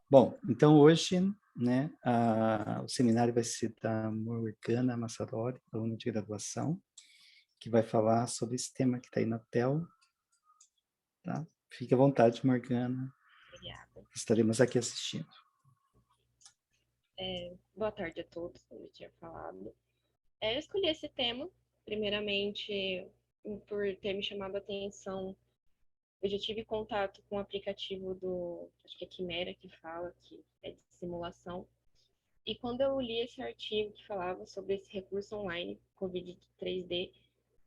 Bom, então hoje, né, o seminário vai ser da Morgana Massaroli, aluna de graduação, que vai falar sobre esse tema que está aí na tela, tá? Fique à vontade, Morgana, Obrigada. estaremos aqui assistindo. Boa tarde a todos, como eu tinha falado. Eu escolhi esse tema, primeiramente, por ter me chamado a atenção. Eu já tive contato com o aplicativo acho que é Quimera, que fala, que é de simulação. E quando eu li esse artigo que falava sobre esse recurso online, Covid 3D,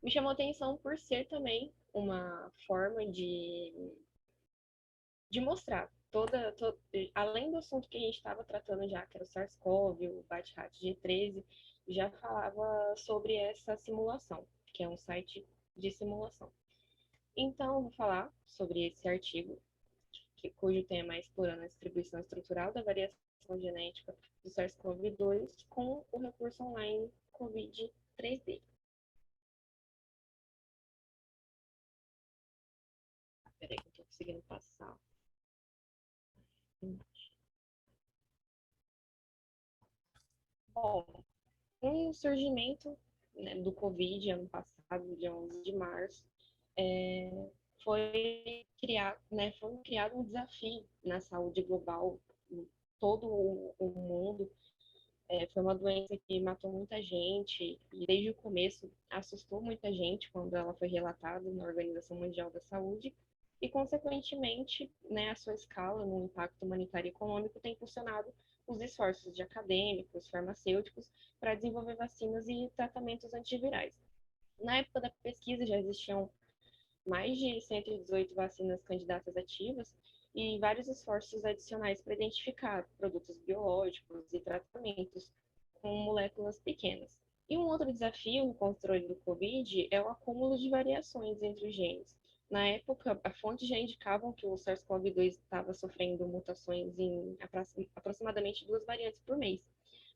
me chamou a atenção por ser também uma forma de mostrar além do assunto que a gente estava tratando já, que era o SARS-CoV, o BAT-RAT G13, já falava sobre essa simulação, que é um site de simulação. Então, eu vou falar sobre esse artigo, cujo tema é explorando a distribuição estrutural da variação genética do SARS-CoV-2 com o recurso online COVID 3D. Peraí que eu estou conseguindo passar. Bom, com o surgimento, né, do Covid ano passado, dia 11 de março, é, foi criado um desafio na saúde global, em todo o mundo. Foi uma doença que matou muita gente e desde o começo assustou muita gente quando ela foi relatada na Organização Mundial da Saúde e, consequentemente, né, a sua escala no impacto humanitário e econômico tem impulsionado os esforços de acadêmicos, farmacêuticos para desenvolver vacinas e tratamentos antivirais. Na época da pesquisa já existiam mais de 118 vacinas candidatas ativas e vários esforços adicionais para identificar produtos biológicos e tratamentos com moléculas pequenas. E um outro desafio no controle do COVID é o acúmulo de variações entre os genes. Na época, as fontes já indicavam que o SARS-CoV-2 estava sofrendo mutações em aproximadamente 2 variantes por mês,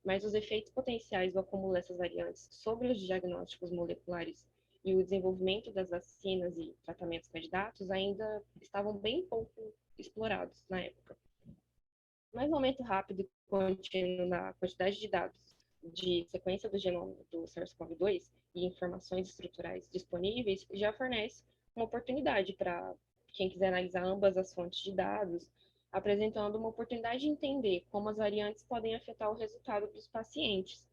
mas os efeitos potenciais do acúmulo dessas variantes sobre os diagnósticos moleculares e o desenvolvimento das vacinas e tratamentos candidatos ainda estavam bem pouco explorados na época. Mas um aumento rápido e contínuo na quantidade de dados de sequência do genoma do SARS-CoV-2 e informações estruturais disponíveis já fornece uma oportunidade para quem quiser analisar ambas as fontes de dados, apresentando uma oportunidade de entender como as variantes podem afetar o resultado dos pacientes.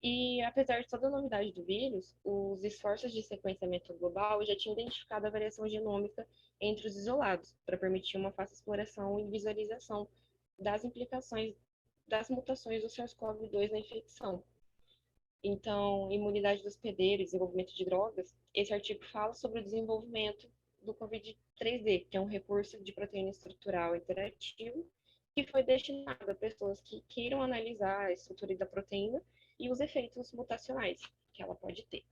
E apesar de toda a novidade do vírus, os esforços de sequenciamento global já tinham identificado a variação genômica entre os isolados, para permitir uma fácil exploração e visualização das implicações das mutações do SARS-CoV-2 na infecção. Então, imunidade do hospedeiro e desenvolvimento de drogas, esse artigo fala sobre o desenvolvimento do COVID-3D, que é um recurso de proteína estrutural interativo que foi destinado a pessoas que queiram analisar a estrutura da proteína e os efeitos mutacionais que ela pode ter.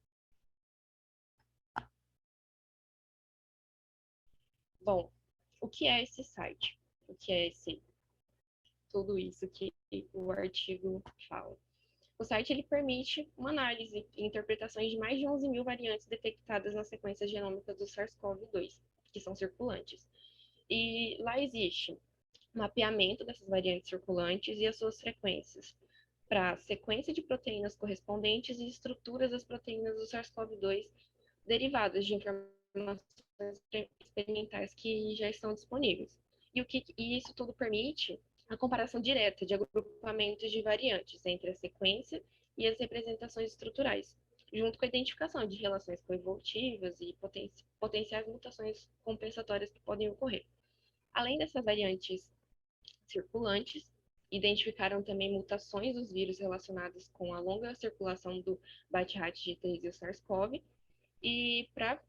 Bom, o que é esse site? O que é tudo isso que o artigo fala? O site ele permite uma análise e interpretações de mais de 11 mil variantes detectadas nas sequências genômicas do SARS-CoV-2, que são circulantes. E lá existe mapeamento dessas variantes circulantes e as suas frequências para sequência de proteínas correspondentes e estruturas das proteínas do SARS-CoV-2 derivadas de informações experimentais que já estão disponíveis. E isso tudo permite a comparação direta de agrupamentos de variantes entre a sequência e as representações estruturais, junto com a identificação de relações coevolutivas e potenciais mutações compensatórias que podem ocorrer. Além dessas variantes circulantes, identificaram também mutações dos vírus relacionadas com a longa circulação do BAT-RAT G3 e o SARS-CoV, e para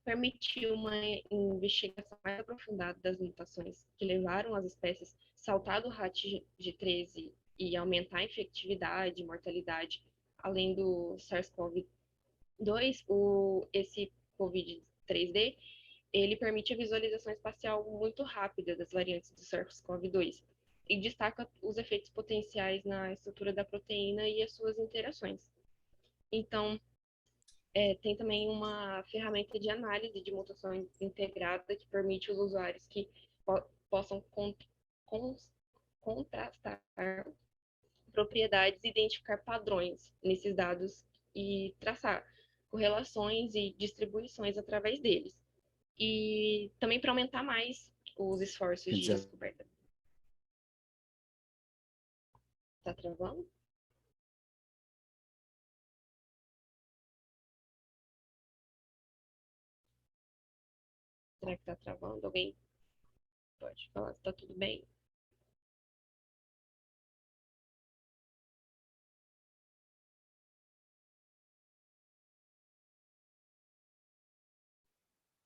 permitir uma investigação mais aprofundada das mutações que levaram as espécies saltar do RAT G13 e aumentar a infectividade e mortalidade, além do SARS-CoV-2, esse COVID-3D, ele permite a visualização espacial muito rápida das variantes do SARS-CoV-2 e destaca os efeitos potenciais na estrutura da proteína e as suas interações. Então, tem também uma ferramenta de análise de mutação integrada que permite os usuários que possam contrastar propriedades e identificar padrões nesses dados e traçar correlações e distribuições através deles. E também para aumentar mais os esforços de descoberta. Tá travando? Será que tá travando? Alguém pode falar se tá tudo bem?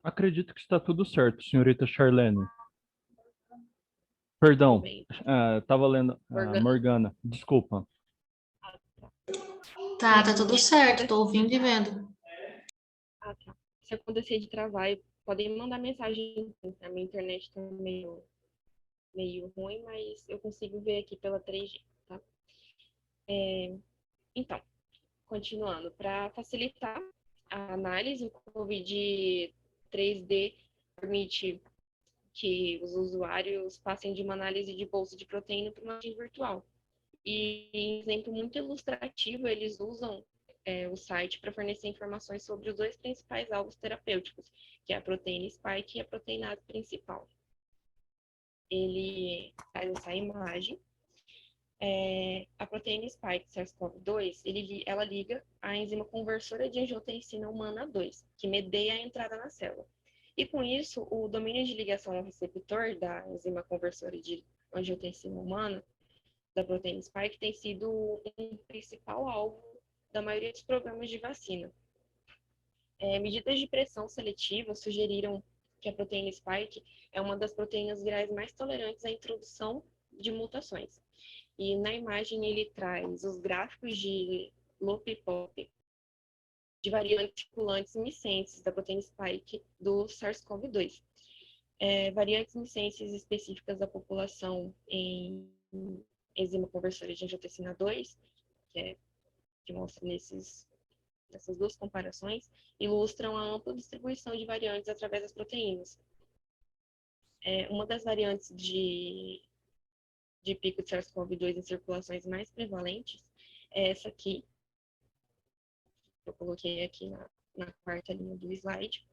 Acredito que está tudo certo, senhorita Charlene. Perdão, estava lendo. Morgana, desculpa. Tá tudo certo, estou ouvindo e vendo. Tá. Se acontecer de travar, podem mandar mensagem. A minha internet está meio ruim, mas eu consigo ver aqui pela 3G, tá? Então, continuando, para facilitar a análise, o COVID 3D permite que os usuários passem de uma análise de bolsa de proteína para uma análise virtual. E, em exemplo muito ilustrativo, eles usam o site para fornecer informações sobre os dois principais alvos terapêuticos, que é a proteína spike e a proteinase principal. Ele faz essa imagem. A proteína spike SARS-CoV-2, ela liga a enzima conversora de angiotensina humana 2, que medeia a entrada na célula. E com isso, o domínio de ligação ao receptor da enzima conversora de angiotensina humana, da proteína spike, tem sido um principal alvo da maioria dos programas de vacina. Medidas de pressão seletiva sugeriram que a proteína spike é uma das proteínas virais mais tolerantes à introdução de mutações. E na imagem ele traz os gráficos de loop-pop de variantes circulantes missenses da proteína spike do SARS-CoV-2. Variantes missenses específicas da população em enzima conversora de angiotensina 2, que mostra nessas duas comparações, ilustram a ampla distribuição de variantes através das proteínas. Uma das variantes de pico de SARS-CoV-2 em circulações mais prevalentes é essa aqui. Eu coloquei aqui na quarta linha do slide.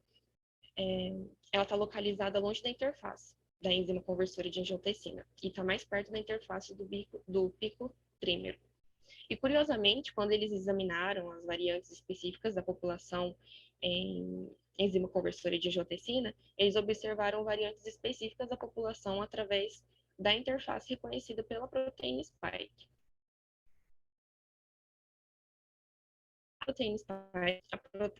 Ela está localizada longe da interface da enzima conversora de angiotensina e está mais perto da interface do pico trímero. E, curiosamente, quando eles examinaram as variantes específicas da população em enzima conversora de angiotensina, eles observaram variantes específicas da população através da interface reconhecida pela proteína spike. A proteína spike,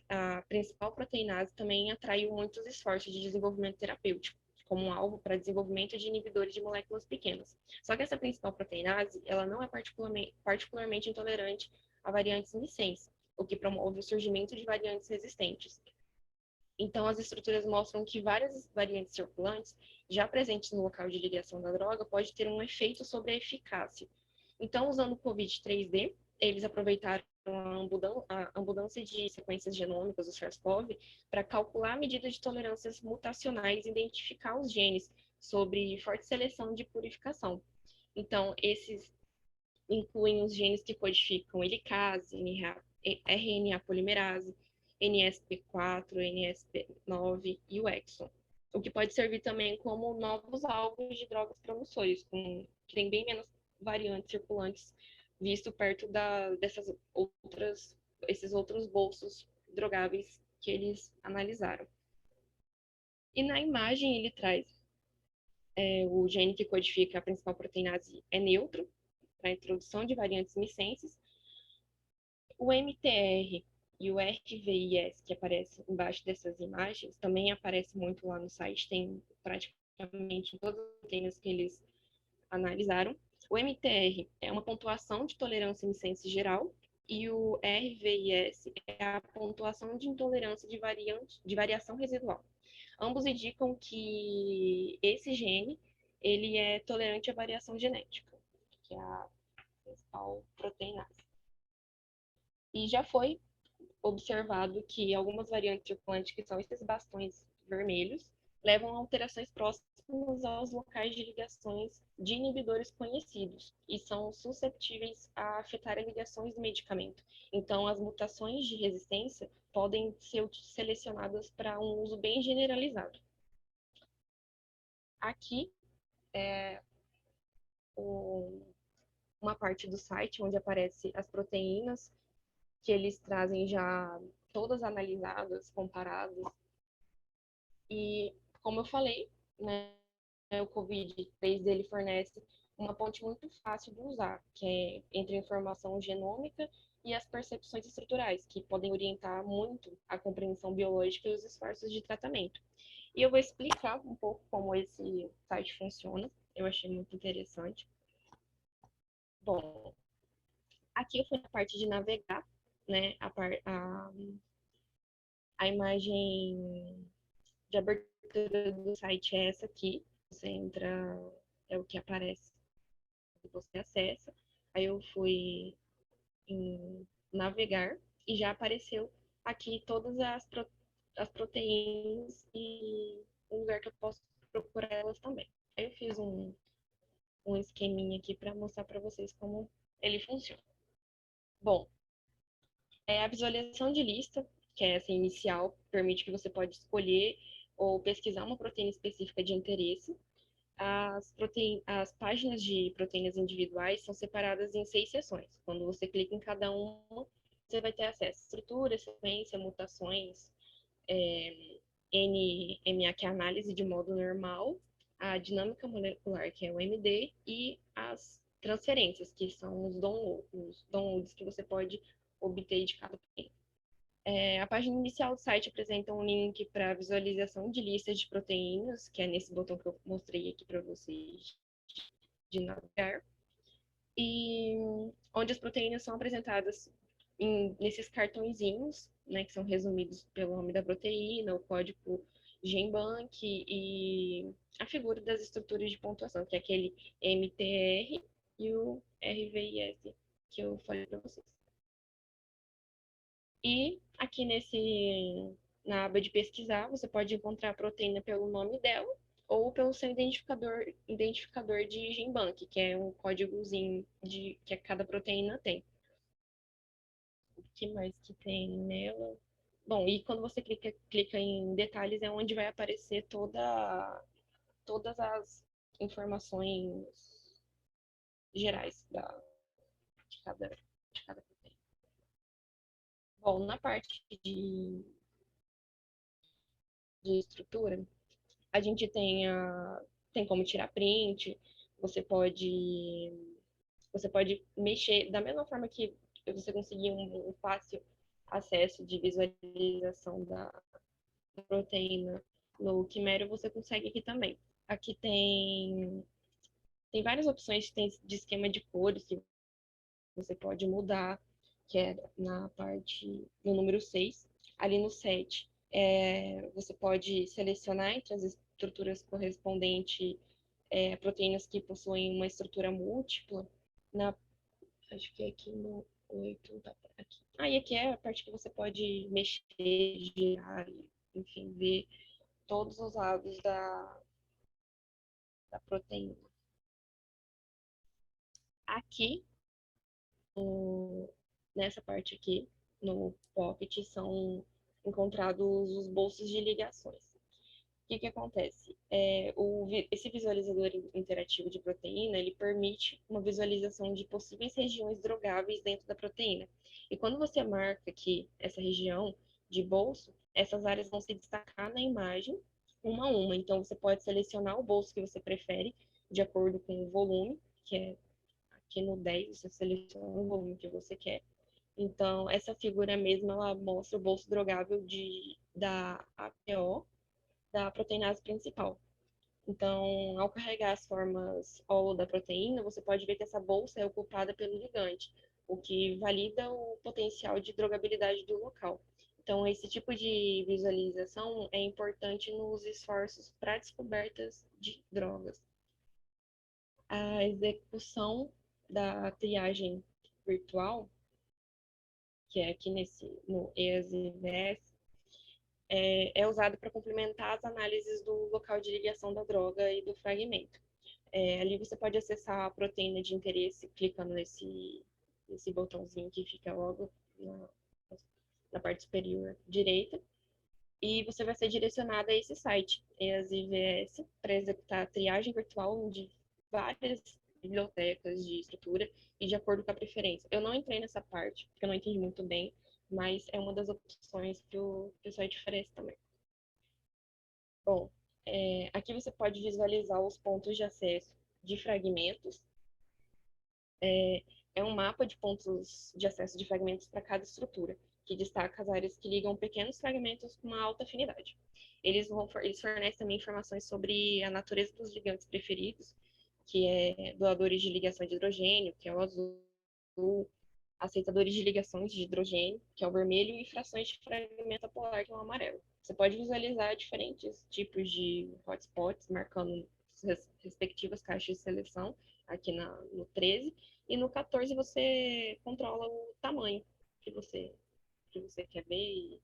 a principal proteinase, também atraiu muitos esforços de desenvolvimento terapêutico, como um alvo para desenvolvimento de inibidores de moléculas pequenas. Só que essa principal proteinase, ela não é particularmente intolerante a variantes missense, o que promove o surgimento de variantes resistentes. Então, as estruturas mostram que várias variantes circulantes, já presentes no local de ligação da droga, pode ter um efeito sobre a eficácia. Então, usando o COVID-3D, eles aproveitaram a abundância de sequências genômicas do SARS-CoV para calcular a medida de tolerâncias mutacionais e identificar os genes sobre forte seleção de purificação. Então, esses incluem os genes que codificam helicase, RNA polimerase, NSP4, NSP9 e o exon, o que pode servir também como novos alvos de drogas promissores, que tem bem menos variantes circulantes visto perto esses outros bolsos drogáveis que eles analisaram. E na imagem ele traz o gene que codifica a principal proteinase é neutro, para a introdução de variantes missenses. O MTR e o RVIS, que aparece embaixo dessas imagens, também aparece muito lá no site, tem praticamente todas as proteínas que eles analisaram. O MTR é uma pontuação de tolerância missense geral e o RVIS é a pontuação de intolerância de variação residual. Ambos indicam que esse gene ele é tolerante à variação genética, que é a principal proteinase. E já foi observado que algumas variantes circulantes, que são esses bastões vermelhos, levam a alterações próximas aos locais de ligações de inibidores conhecidos e são susceptíveis a afetar as ligações do medicamento. Então, as mutações de resistência podem ser selecionadas para um uso bem generalizado. Aqui é uma parte do site onde aparece as proteínas que eles trazem já todas analisadas, comparadas. E, como eu falei, né, o COVID-3 dele fornece uma ponte muito fácil de usar, que é entre a informação genômica e as percepções estruturais, que podem orientar muito a compreensão biológica e os esforços de tratamento. E eu vou explicar um pouco como esse site funciona. Eu achei muito interessante. Bom, aqui eu fui na parte de navegar, né? A imagem de abertura do site é essa aqui. Você entra, é o que aparece, você acessa. Aí eu fui em navegar e já apareceu aqui todas as proteínas e um lugar que eu posso procurar elas também. Aí eu fiz um esqueminha aqui para mostrar para vocês como ele funciona. Bom, a visualização de lista, que é essa inicial, permite que você pode escolher ou pesquisar uma proteína específica de interesse. As páginas de proteínas individuais são separadas em 6 seções. Quando você clica em cada uma, você vai ter acesso à estrutura, sequência, mutações, NMA, que é a análise de modo normal, a dinâmica molecular, que é o MD, e as transferências, que são os downloads que você pode obter de cada proteína. A página inicial do site apresenta um link para visualização de listas de proteínas, que é nesse botão que eu mostrei aqui para vocês de navegar, e onde as proteínas são apresentadas nesses cartõezinhos, né, que são resumidos pelo nome da proteína, o código GenBank e a figura das estruturas de pontuação, que é aquele MTR e o RVIS que eu falei para vocês. E aqui na aba de pesquisar, você pode encontrar a proteína pelo nome dela ou pelo seu identificador de GenBank, que é um códigozinho que cada proteína tem. O que mais que tem nela? Bom, e quando você clica em detalhes, é onde vai aparecer todas as informações gerais de cada proteína. Bom, na parte de estrutura, a gente tem como tirar print, você pode mexer da mesma forma que você conseguir um fácil acesso de visualização da proteína no Quimério, você consegue aqui também. Aqui tem várias opções de esquema de cores que você pode mudar, que é no número 6. Ali no 7, você pode selecionar entre as estruturas correspondentes proteínas que possuem uma estrutura múltipla. Acho que aqui no 8, aqui. E aqui é a parte que você pode mexer, girar, enfim, ver todos os lados da proteína. Aqui, nessa parte aqui, no Pocket, são encontrados os bolsos de ligações. O que acontece? Esse visualizador interativo de proteína, ele permite uma visualização de possíveis regiões drogáveis dentro da proteína. E quando você marca aqui essa região de bolso, essas áreas vão se destacar na imagem, uma a uma. Então, você pode selecionar o bolso que você prefere, de acordo com o volume, que é aqui no 10, você seleciona o volume que você quer. Então, essa figura mesmo, ela mostra o bolso drogável da APO, da proteinase principal. Então, ao carregar as formas OLO da proteína, você pode ver que essa bolsa é ocupada pelo ligante, o que valida o potencial de drogabilidade do local. Então, esse tipo de visualização é importante nos esforços para descobertas de drogas. A execução da triagem virtual, que é aqui no EAS-IVS, é usado para complementar as análises do local de ligação da droga e do fragmento. Ali você pode acessar a proteína de interesse clicando nesse botãozinho que fica logo na parte superior direita, e você vai ser direcionado a esse site, EAS IVS, para executar a triagem virtual de várias bibliotecas de estrutura e de acordo com a preferência. Eu não entrei nessa parte, porque eu não entendi muito bem, mas é uma das opções que o site oferece também. Bom, aqui você pode visualizar os pontos de acesso de fragmentos. É um mapa de pontos de acesso de fragmentos para cada estrutura, que destaca as áreas que ligam pequenos fragmentos com uma alta afinidade. Eles fornecem também informações sobre a natureza dos ligantes preferidos, que é doadores de ligação de hidrogênio, que é o azul, aceitadores de ligações de hidrogênio, que é o vermelho, e frações de fragmento polar, que é o amarelo. Você pode visualizar diferentes tipos de hotspots, marcando as respectivas caixas de seleção, aqui no 13, e no 14 você controla o tamanho que você quer ver e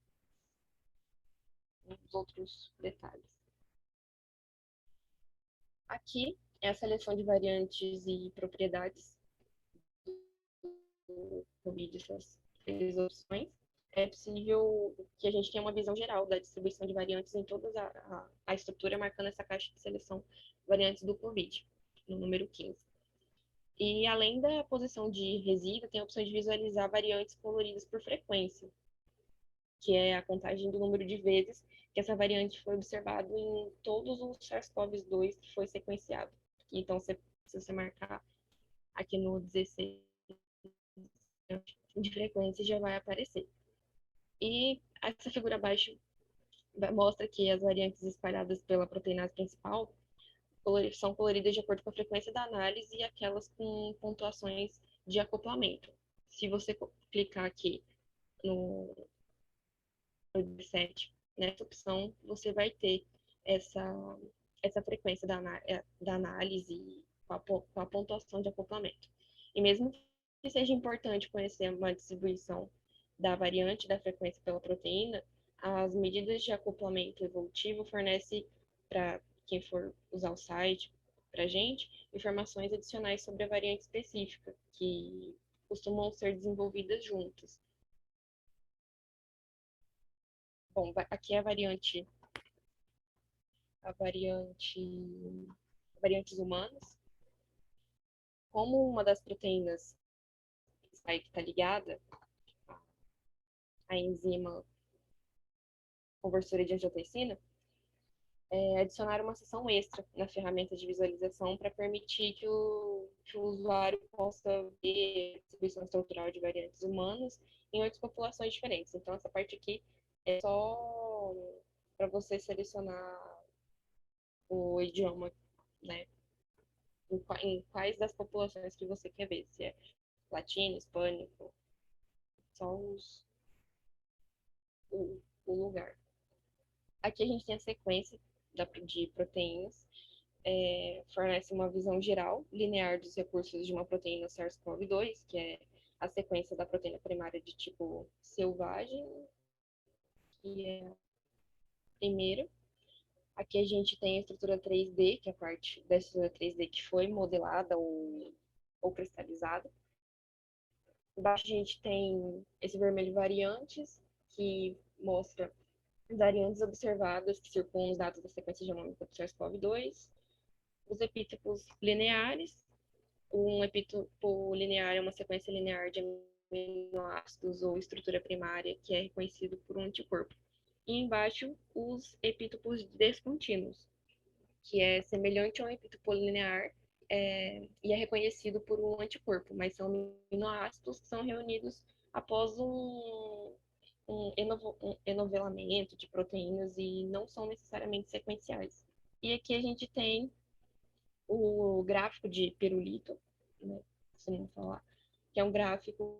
os outros detalhes. Aqui é a seleção de variantes e propriedades do Covid, essas três opções. É possível que a gente tenha uma visão geral da distribuição de variantes em toda a estrutura, marcando essa caixa de seleção variantes do Covid, no número 15. E além da posição de resíduo, tem a opção de visualizar variantes coloridas por frequência, que é a contagem do número de vezes que essa variante foi observada em todos os SARS-CoV-2 que foi sequenciado. Então, se você marcar aqui no 16 de frequência, já vai aparecer. E essa figura abaixo mostra que as variantes espalhadas pela proteinase principal são coloridas de acordo com a frequência da análise e aquelas com pontuações de acoplamento. Se você clicar aqui no 17, nessa opção, você vai ter essa frequência da análise com a pontuação de acoplamento. E mesmo que seja importante conhecer uma distribuição da variante da frequência pela proteína, as medidas de acoplamento evolutivo fornecem para quem for usar o site, para a gente, informações adicionais sobre a variante específica, que costumam ser desenvolvidas juntas. Bom, aqui é variantes humanas. Como uma das proteínas que está ligada à enzima conversora de angiotensina, adicionar uma seção extra na ferramenta de visualização para permitir que o usuário possa ver a distribuição estrutural de variantes humanas em outras populações diferentes. Então, essa parte aqui é só para você selecionar o idioma, né? Em quais das populações que você quer ver, se é latino, hispânico, só o lugar. Aqui a gente tem a sequência de proteínas, fornece uma visão geral, linear dos recursos de uma proteína SARS-CoV-2, que é a sequência da proteína primária de tipo selvagem, que é a primeira. Aqui a gente tem a estrutura 3D, que é a parte da estrutura 3D que foi modelada ou cristalizada. Embaixo a gente tem esse vermelho variantes, que mostra variantes observadas que circulam os dados da sequência genômica do SARS-CoV-2. Os epítopos lineares. Um epítopo linear é uma sequência linear de aminoácidos ou estrutura primária que é reconhecido por um anticorpo. E embaixo, os epítopos descontínuos, que é semelhante a um epítopo linear e é reconhecido por um anticorpo, mas são aminoácidos que são reunidos após um enovelamento de proteínas e não são necessariamente sequenciais. E aqui a gente tem o gráfico de pirulito, né, se não falar, que é um gráfico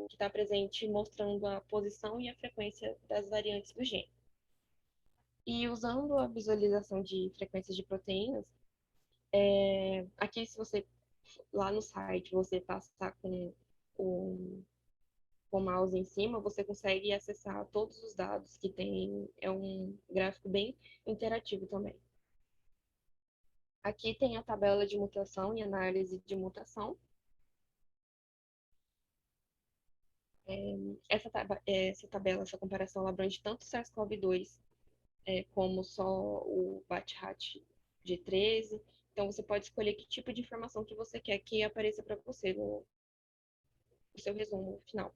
que está presente mostrando a posição e a frequência das variantes do gene. E usando a visualização de frequências de proteínas, aqui se você, lá no site, você passar com com o mouse em cima, você consegue acessar todos os dados que tem. É um gráfico bem interativo também. Aqui tem a tabela de mutação e análise de mutação. Essa tabela, essa comparação, ela abrange tanto o SARS-CoV-2 como só o BAT-RAT de 13. Então, você pode escolher que tipo de informação que você quer que apareça para você no seu resumo final.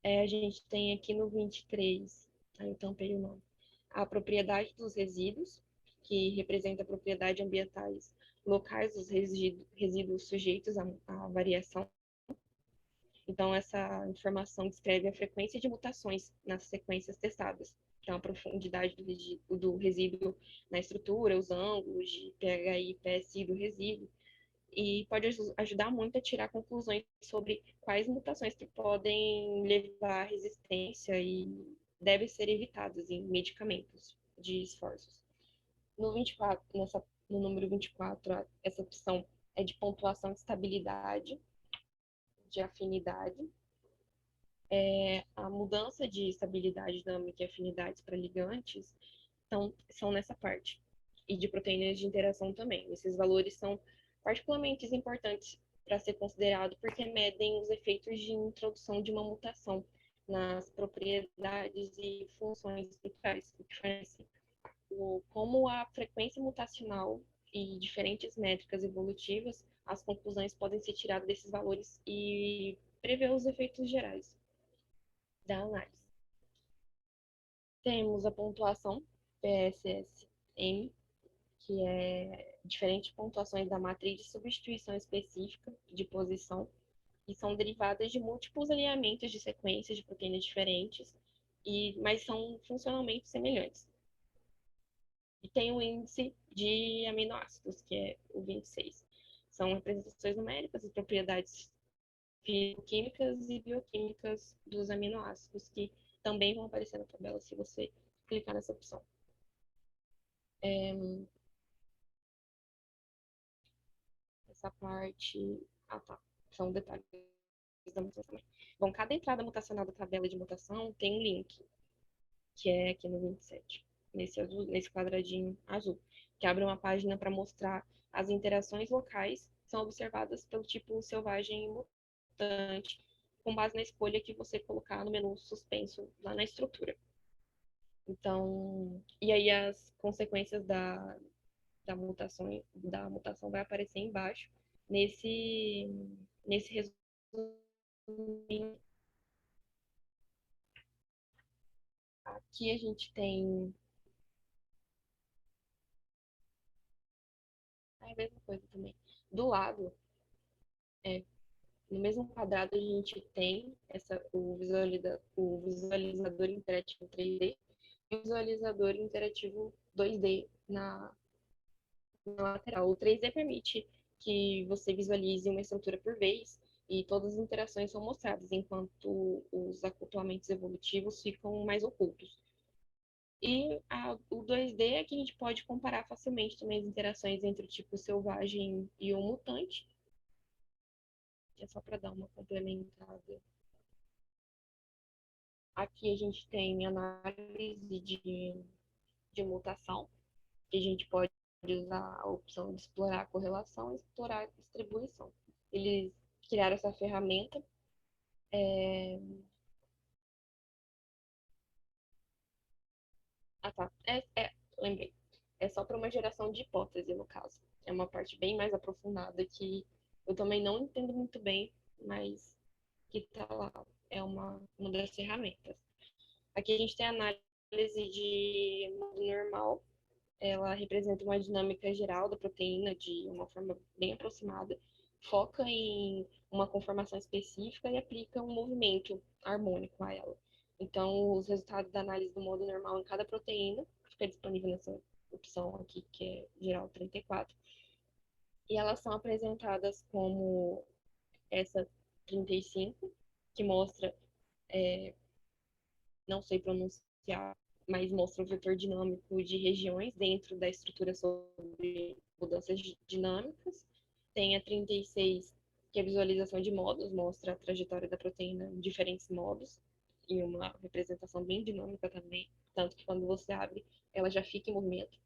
A gente tem aqui no 23, aí eu tampei o nome, a propriedade dos resíduos, que representa a propriedade ambientais locais dos resíduos sujeitos à variação. Então, essa informação descreve a frequência de mutações nas sequências testadas. Então, a profundidade do resíduo na estrutura, os ângulos de pH e PSI do resíduo, e pode ajudar muito a tirar conclusões sobre quais mutações que podem levar à resistência e devem ser evitadas em medicamentos de esforços. No 24, no número 24, essa opção é de pontuação de estabilidade, de afinidade. A mudança de estabilidade dinâmica e afinidades para ligantes são nessa parte. E de proteínas de interação também. Esses valores são particularmente importantes para ser considerado porque medem os efeitos de introdução de uma mutação nas propriedades e funções estruturais, o que fornece como a frequência mutacional e diferentes métricas evolutivas, as conclusões podem ser tiradas desses valores e prever os efeitos gerais da análise. Temos a pontuação PSSM, que é diferentes pontuações da matriz de substituição específica de posição, e são derivadas de múltiplos alinhamentos de sequências de proteínas diferentes, mas são funcionalmente semelhantes. E tem o índice de aminoácidos, que é o 26. São representações numéricas e propriedades físico-químicas e bioquímicas dos aminoácidos, que também vão aparecer na tabela se você clicar nessa opção. Essa parte... Ah, tá. São detalhes da mutação também. Bom, cada entrada mutacional da tabela de mutação tem um link, que é aqui no 27, nesse quadradinho azul, que abre uma página para mostrar as interações locais que são observadas pelo tipo selvagem e mutante, com base na escolha que você colocar no menu suspenso lá na estrutura. Então, e aí as consequências da mutação vai aparecer embaixo nesse resumo. Aqui a gente tem a mesma coisa também. Do lado, no mesmo quadrado, a gente tem o visualizador interativo 3D e o visualizador interativo 2D na lateral. O 3D permite que você visualize uma estrutura por vez e todas as interações são mostradas, enquanto os acoplamentos evolutivos ficam mais ocultos. E o 2D é que a gente pode comparar facilmente também as interações entre o tipo selvagem e o mutante. É só para dar uma complementada. Aqui a gente tem análise de mutação, que a gente pode usar a opção de explorar a correlação e explorar a distribuição. Eles criaram essa ferramenta. Ah, tá. Lembrei. É só para uma geração de hipótese, no caso. É uma parte bem mais aprofundada que eu também não entendo muito bem, mas que está lá. É uma das ferramentas. Aqui a gente tem a análise de modo normal. Ela representa uma dinâmica geral da proteína de uma forma bem aproximada, foca em uma conformação específica e aplica um movimento harmônico a ela. Então, os resultados da análise do modo normal em cada proteína fica disponível nessa opção aqui, que é geral 34. E elas são apresentadas como essa 35, que mostra, não sei pronunciar, mas mostra o vetor dinâmico de regiões dentro da estrutura sobre mudanças dinâmicas. Tem a 36, que a visualização de modos mostra a trajetória da proteína em diferentes modos, e uma representação bem dinâmica também, tanto que quando você abre, ela já fica em movimento.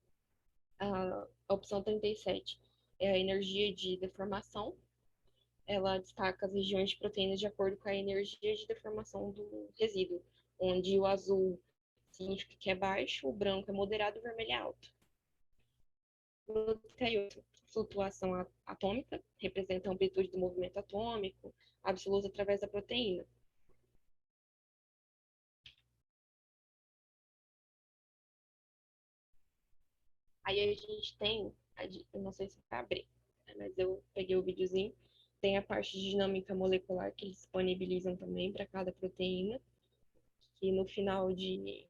A opção 37 é a energia de deformação. Ela destaca as regiões de proteínas de acordo com a energia de deformação do resíduo, onde o azul significa que é baixo, o branco é moderado e o vermelho é alto. No 38, flutuação atômica, representa a amplitude do movimento atômico, absoluta através da proteína. Aí a gente tem, eu não sei se vai abrir, mas eu peguei o videozinho, tem a parte de dinâmica molecular que eles disponibilizam também para cada proteína, que no final de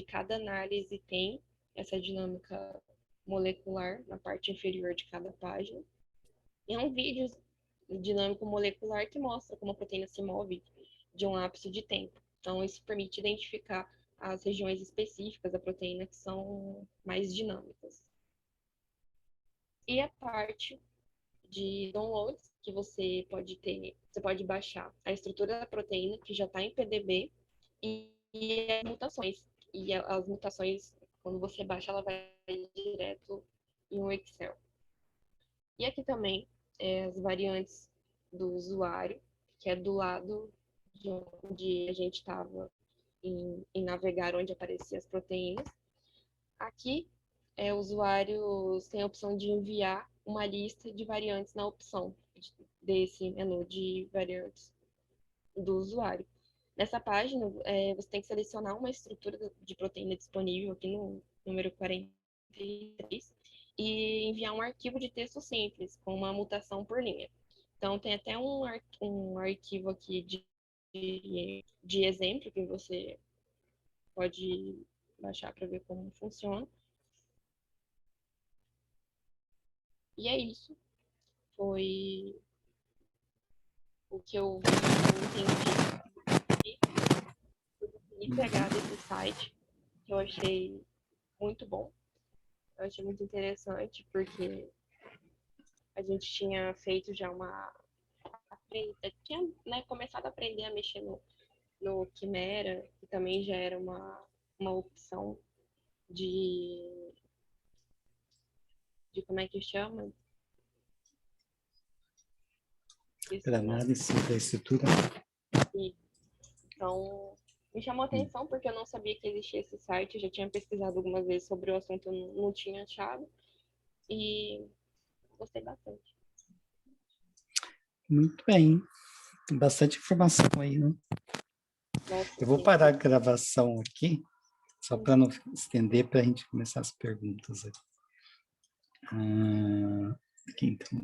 cada análise tem essa dinâmica molecular na parte inferior de cada página. E é um vídeo dinâmico molecular que mostra como a proteína se move de um lapso de tempo. Então, isso permite identificar as regiões específicas da proteína que são mais dinâmicas. E a parte de downloads, que você pode baixar a estrutura da proteína, que já está em PDB, e as mutações. E as mutações, quando você baixa, ela vai direto em um Excel. E aqui também as variantes do usuário, que é do lado de onde a gente estava em navegar, onde apareciam as proteínas. Aqui, usuários têm a opção de enviar uma lista de variantes na opção desse menu de variantes do usuário. Nessa página, você tem que selecionar uma estrutura de proteína disponível aqui no número 43 e enviar um arquivo de texto simples, com uma mutação por linha. Então, tem até um arquivo aqui de exemplo que você pode baixar para ver como funciona. E é isso. Foi o que eu entendi e pegar desse site, que eu achei muito bom. Eu achei muito interessante, porque a gente tinha feito já tinha, né, começado a aprender a mexer no Quimera, que também já era uma opção de como é que chama? Para análise da estrutura. E, então, me chamou a atenção porque eu não sabia que existia esse site, eu já tinha pesquisado algumas vezes sobre o assunto, eu não tinha achado, e gostei bastante. Muito bem. Tem bastante informação aí, né? Nossa, Eu vou sim. parar a gravação aqui, só para não estender, para a gente começar as perguntas aqui. Aqui, então,